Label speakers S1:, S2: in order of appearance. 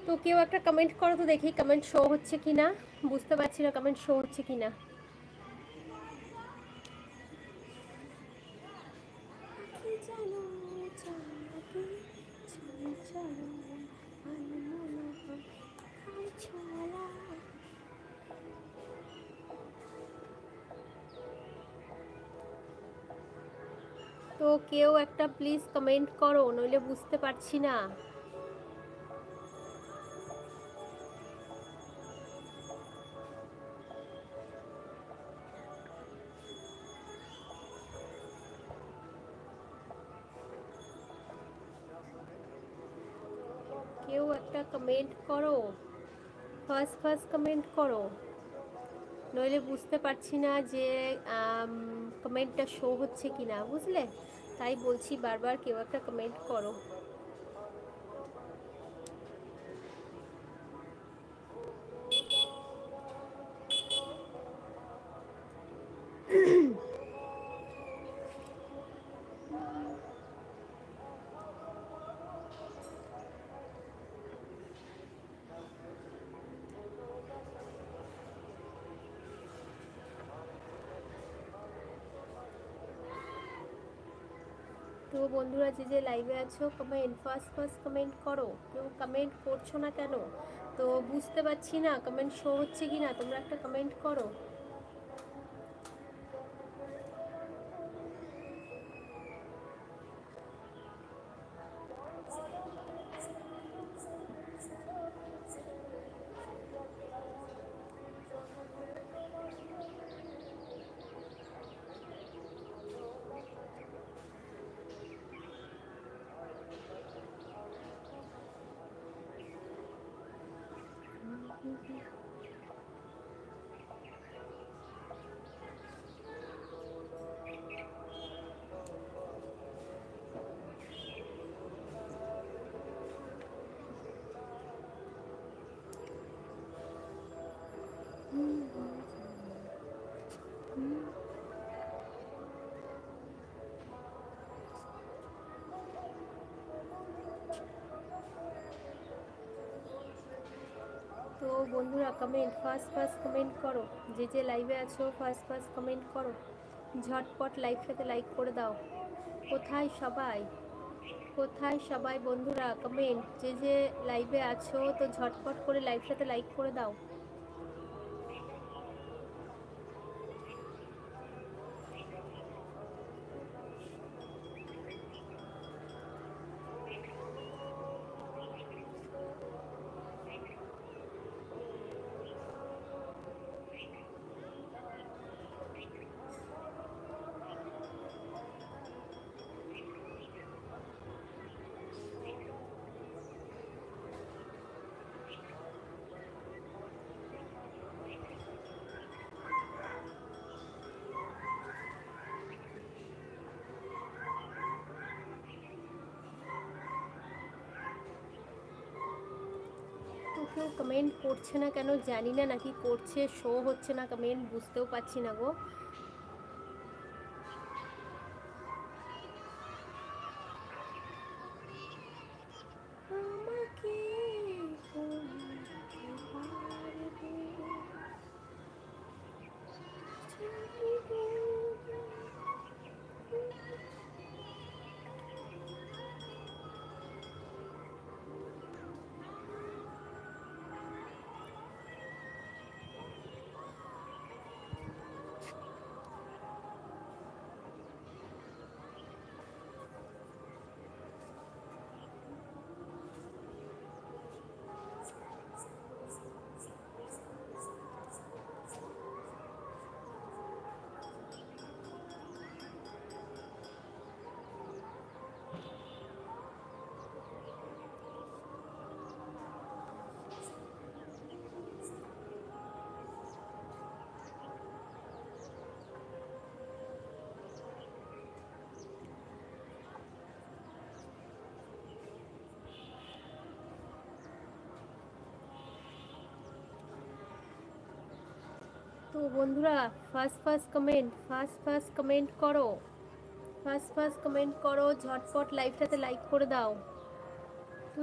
S1: তো কেউ একটা কমেন্ট করো তো দেখি কমেন্ট শো হচ্ছে কি না, বুঝতে পারছি না কমেন্ট শো হচ্ছে কি না। তো কেউ একটা প্লিজ কমেন্ট করো, নইলে বুঝতে পারছি না। কেউ একটা কমেন্ট করো, ফার্স্ট কমেন্ট করো, নইলে বুঝতে পারছি না যে কমেন্টটা শো হচ্ছে কি না, বুঝলে? তাই বলছি বারবার কেউ একটা কমেন্ট করো। তো বন্ধুরা যে যে লাইভে আছো কমেন্ট ফার্স্ট কমেন্ট করো, কেউ কমেন্ট করছো না কেন? তো বুঝতে পারছি না কমেন্ট শো হচ্ছে কি না, তোমরা একটা কমেন্ট করো। তো বন্ধুরা কমেন্ট ফার্স্ট কমেন্ট করো, যে যে লাইভে আছো ফার্স্ট কমেন্ট করো, ঝটপট লাইভটাতে লাইক করে দাও। কোথায় সবাই, কোথায় সবাই বন্ধুরা? কমেন্ট, যে যে লাইভে আছো তো ঝটপট করে লাইভটাতে লাইক করে দাও। তো কেউ কমেন্ট করছে না কেন জানি না, নাকি করছে শো হচ্ছে না কমেন্ট, বুঝতেও পারছি না গো। আমাকে তো বন্ধুরা ফার্স্ট কমেন্ট করো, ফার্স্ট কমেন্ট করো, ঝটপট লাইভটাতে লাইক করে দাও। তো